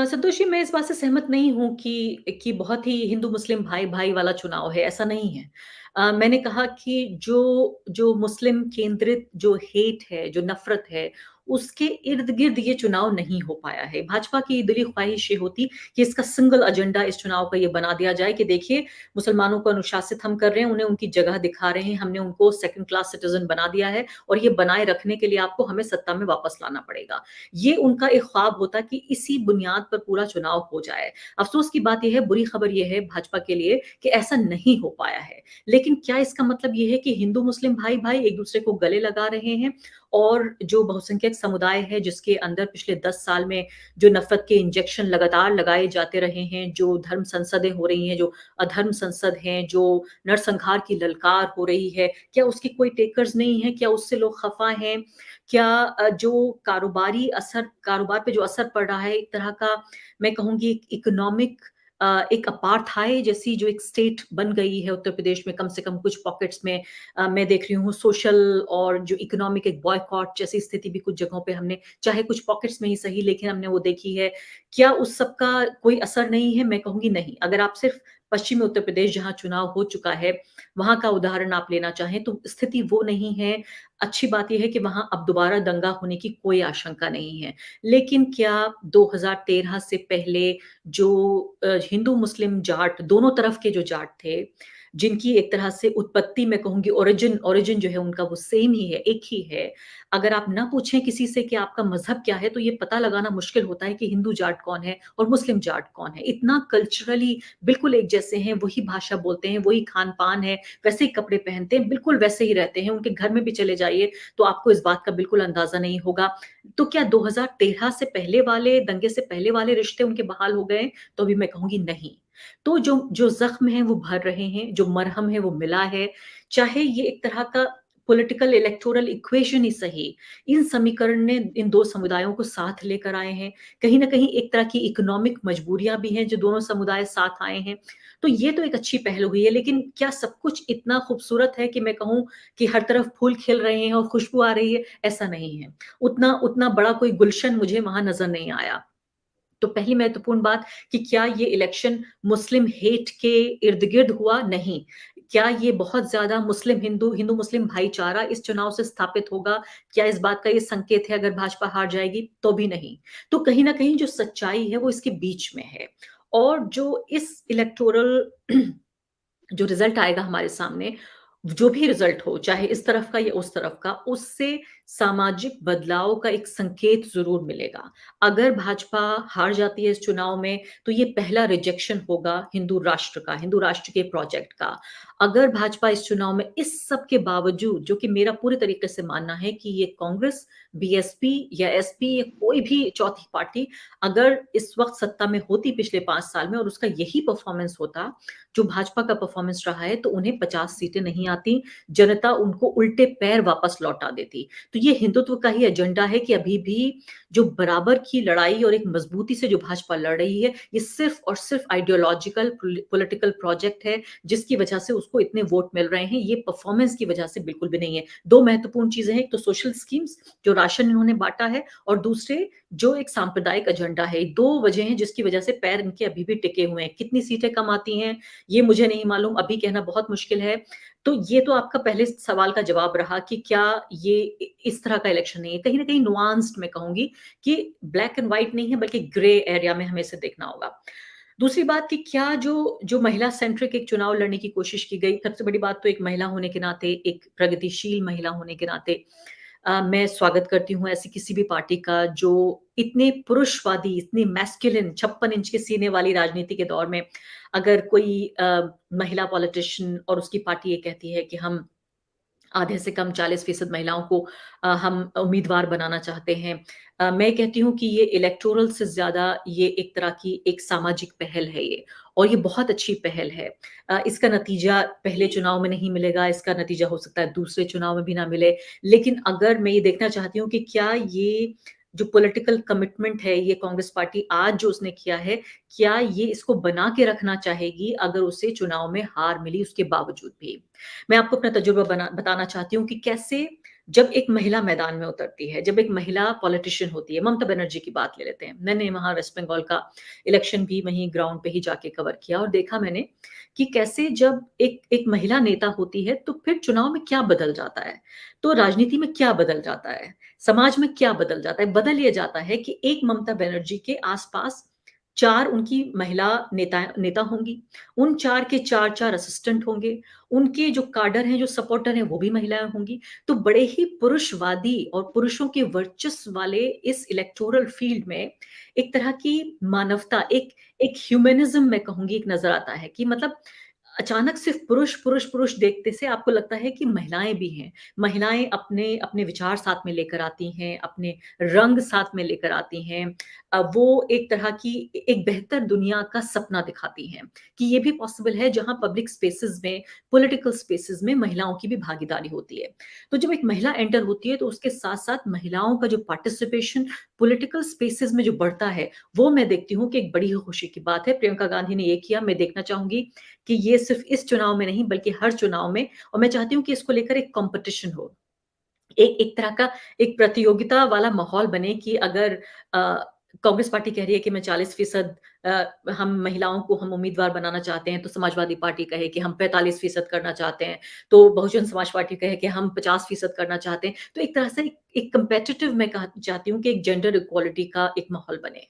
संतोष जी, मैं इस बात से सहमत नहीं हूँ कि बहुत ही हिंदू-मुस्लिम भाई-भाई वाला चुनाव है, ऐसा नहीं है। मैंने कहा कि जो जो मुस्लिम केंद्रित जो हेट है, जो नफ़रत है, उसके इर्द-गिर्द ये चुनाव नहीं हो पाया है। भाजपा की दिली ख़्वाहिश ये होती कि इसका सिंगल एजेंडा इस चुनाव का ये बना दिया जाए कि देखिए, मुसलमानों को अनुशासित हम कर रहे हैं, उन्हें उनकी जगह दिखा रहे हैं, हमने उनको सेकंड क्लास सिटिज़न बना दिया है और ये बनाए रखने के लिए आपको हमें सत्ता में वापस लाना पड़ेगा। ये उनका एक ख्वाब होता कि इसी बुनियाद पर पूरा चुनाव हो जाए। अफ़सोस की बात ये है, बुरी खबर ये है भाजपा के लिए कि ऐसा नहीं हो पाया है। लेकिन क्या इसका मतलब ये है कि हिंदू-मुस्लिम भाई-भाई एक-दूसरे को गले लगा रहे हैं और जो बहुसंख्यक समुदाय है जिसके अंदर पिछले 10 साल में जो नफ़रत के इंजेक्शन लगातार लगाए जाते रहे हैं, जो धर्म संसदें हो रही हैं, जो अधर्म संसद हैं, जो नरसंहार की ललकार हो रही है, क्या उसके कोई टेकर्स नहीं हैं? क्या उससे लोग ख़फ़ा हैं? क्या जो कारोबार पे जो असर पड़ रहा है, एक तरह का मैं कहूँगी इकोनॉमिक एक अपार्थाइड जैसी जो एक स्टेट बन गई है उत्तर प्रदेश में कम से कम कुछ पॉकेट्स में मैं देख रही हूँ सोशल और जो इकोनॉमिक एक बॉयकॉट जैसी स्थिति भी कुछ जगहों पे हमने चाहे कुछ पॉकेट्स में ही सही लेकिन हमने वो देखी है। क्या उस सब का कोई असर नहीं है? मैं कहूँगी नहीं। अगर आप सिर्फ़ पश्चिमी उत्तर प्रदेश जहाँ चुनाव हो चुका है, वहाँ का उदाहरण आप लेना चाहें तो स्थिति वो नहीं है। अच्छी बात ये है कि वहाँ अब दोबारा दंगा होने की कोई आशंका नहीं है। लेकिन क्या 2013 से पहले जो हिंदू-मुस्लिम जाट दोनों तरफ के जो जाट थे, जिनकी एक तरह से उत्पत्ति मैं कहूँगी ओरिजिन जो है उनका वो सेम ही है, एक ही है। अगर आप ना पूछें किसी से कि आपका मज़हब क्या है, तो ये पता लगाना मुश्किल होता है कि हिंदू जाट कौन है और मुस्लिम जाट कौन है। इतना कल्चरली बिल्कुल एक जैसे हैं, वही भाषा बोलते हैं, वही खान-पान है, वैसे ही कपड़े पहनते हैं, बिल्कुल वैसे ही रहते हैं। उनके घर में भी चले जाइए, तो आपको इस बात का बिल्कुल अंदाज़ा नहीं होगा। तो क्या 2013 से पहले वाले दंगे से पहले वाले रिश्ते उनके बहाल हो गए? तो भी मैं कहूँगी नहीं। तो जो जो ज़ख्म हैं वो भर रहे हैं, जो मरहम है वो मिला है, चाहे ये एक तरह का पॉलिटिकल इलेक्टोरल इक्वेशन ही सही, इन समीकरण ने इन 2 समुदायों को साथ लेकर आए हैं। कहीं न कहीं एक तरह की इकोनॉमिक मजबूरियाँ भी हैं जो दोनों समुदाय साथ आए हैं। तो ये तो एक अच्छी पहल हुई है, लेकिन क्या सब कुछ इतना खूबसूरत है कि मैं कहूँ कि हर तरफ फूल खिल रहे हैं और खुशबू आ रही है? ऐसा नहीं है। उतना उतना बड़ा कोई गुलशन मुझे वहाँ नज़र नहीं आया। तो पहली महत्वपूर्ण बात कि क्या ये इलेक्शन मुस्लिम हेट के इर्द-गिर्द हुआ? नहीं। क्या ये बहुत ज़्यादा हिंदू-मुस्लिम भाईचारा इस चुनाव से स्थापित होगा? क्या इस बात का ये संकेत है अगर भाजपा हार जाएगी? तो भी नहीं। तो कहीं न कहीं जो सच्चाई है वो इसके बीच में है और जो इस इलेक्टोरल जो रिज़ल्ट आएगा हमारे सामने, जो भी रिज़ल्ट हो, चाहे इस तरफ का या उस तरफ का, उससे सामाजिक बदलाव का एक संकेत ज़रूर मिलेगा। अगर भाजपा हार जाती है इस चुनाव में, तो ये पहला रिजेक्शन होगा हिंदू राष्ट्र का, हिंदू राष्ट्र के प्रोजेक्ट का। अगर भाजपा इस चुनाव में इस सब के बावजूद, जो कि मेरा पूरे तरीके से मानना है कि ये कांग्रेस, बीएसपी या एसपी या कोई भी चौथी पार्टी अगर इस वक़्त सत्ता में होती पिछले 5 साल में और उसका यही परफ़ॉर्मेंस होता, जो भाजपा का परफ़ॉर्मेंस रहा है, तो उन्हें 50 सीटें नहीं आती, जनता उनको उल्टे पैर वापस लौटा देती। तो ये हिंदुत्व का ही एजेंडा है कि अभी भी जो बराबर की लड़ाई और एक मज़बूती से जो भाजपा लड़ रही है, ये सिर्फ़ और सिर्फ़ आइडियोलॉजिकल पॉलिटिकल प्रोजेक्ट है, जिसकी वजह से उसको इतने वोट मिल रहे हैं, ये परफ़ॉर्मेंस की वजह से बिल्कुल भी नहीं है। 2 महत्वपूर्ण चीज़ें हैं, एक तो सोशल स्कीम्स, जो राशन इन्होंने बाँटा है और दूसरे जो एक सांप्रदायिक एजेंडा है। 2 वजह हैं जिसकी वजह से पैर इनके अभी भी टिके हुए हैं। कितनी सीटें कम आती हैं, ये मुझे नहीं मालूम, अभी कहना बहुत मुश्किल है। तो ये तो आपका पहले सवाल का जवाब रहा कि क्या ये इस तरह का इलेक्शन नहीं है। कहीं न कहीं नुआंस्ड मैं कहूँगी कि ब्लैक एंड व्हाइट नहीं है बल्कि ग्रे एरिया में हमें इसे देखना होगा। दूसरी बात कि क्या जो जो महिला सेंट्रिक एक चुनाव लड़ने की कोशिश की गई, सबसे बड़ी बात तो एक महिला होने के नाते, एक प्रगतिशील महिला होने के नाते मैं स्वागत करती हूँ ऐसी किसी भी पार्टी का जो इतने पुरुषवादी, इतनी मैस्कुलिन 56 इंच के सीने वाली राजनीति के दौर में अगर कोई महिला पॉलिटिशियन और उसकी पार्टी ये कहती है कि हम आधे से कम 40% महिलाओं को हम उम्मीदवार बनाना चाहते हैं। मैं कहती हूँ कि ये इलेक्टोरल से ज़्यादा ये एक तरह की एक सामाजिक पहल है ये और ये बहुत अच्छी पहल है। इसका नतीजा पहले चुनाव में नहीं मिलेगा, इसका नतीजा हो सकता है दूसरे चुनाव में भी ना मिले। लेकिन अगर मैं ये देखना चाहती हूँ कि क्या ये जो पॉलिटिकल कमिटमेंट है, ये कांग्रेस पार्टी आज जो उसने किया है, क्या ये इसको बना के रखना चाहेगी अगर उसे चुनाव में हार मिली उसके बावजूद भी? मैं आपको अपना तजुर्बा बताना चाहती हूँ कि कैसे जब एक महिला मैदान में उतरती है, जब एक महिला पॉलिटिशियन होती है, ममता बनर्जी की बात ले लेते हैं। मैंने वहाँ वेस्ट बंगाल का इलेक्शन भी वहीं ग्राउंड पे ही जाके कवर किया और देखा मैंने कि कैसे जब एक एक महिला नेता होती है, तो फिर चुनाव में क्या बदल जाता है। तो राजनीति में क्या बदल जाता है, समाज में क्या बदल जाता है? बदल ये जाता है कि एक ममता बनर्जी के आस-पास 4 उनकी महिला नेता होंगी, उन 4 के 4-4 असिस्टेंट होंगे, उनके जो काडर हैं, जो सपोर्टर हैं, वो भी महिलाएँ होंगी। तो बड़े ही पुरुषवादी और पुरुषों के वर्चस्व वाले इस इलेक्टोरल फील्ड में एक तरह की मानवता, एक ह्यूमैनिज़्म मैं कहूँगी एक नज़र आता है कि मतलब अचानक सिर्फ़ पुरुष, पुरुष, पुरुष देखते से आपको लगता है कि महिलाएँ भी हैं। महिलाएँ अपने अपने विचार साथ में लेकर आती हैं, अपने रंग साथ में लेकर आती हैं। वो एक तरह की एक बेहतर दुनिया का सपना दिखाती हैं, कि ये भी पॉसिबल है जहाँ पब्लिक स्पेसेस में, पॉलिटिकल स्पेसेस में महिलाओं की भी भागीदारी होती है। तो जब एक महिला एंटर होती है तो उसके साथ-साथ महिलाओं का जो पार्टिसिपेशन पॉलिटिकल स्पेसेस में जो बढ़ता है, वो मैं देखती हूँ कि एक बड़ी ही खुशी की बात है। प्रियंका गांधी ने ये किया, मैं देखना चाहूँगी कि ये सिर्फ़ इस चुनाव में नहीं बल्कि हर चुनाव में और मैं चाहती हूँ कि इसको लेकर एक कॉम्पिटिशन हो। एक एक तरह का एक प्रतियोगिता वाला माहौल बने कि अगर कांग्रेस पार्टी कह रही है कि मैं 40% हम महिलाओं को हम उम्मीदवार बनाना चाहते हैं, तो समाजवादी पार्टी कहे कि हम 45% करना चाहते हैं, तो बहुजन समाज पार्टी कहे कि हम 50% करना चाहते हैं। तो एक तरह से एक कम्पेटिटिव मैं चाहती हूँ कि एक जेंडर इक्वालिटी का एक माहौल बने।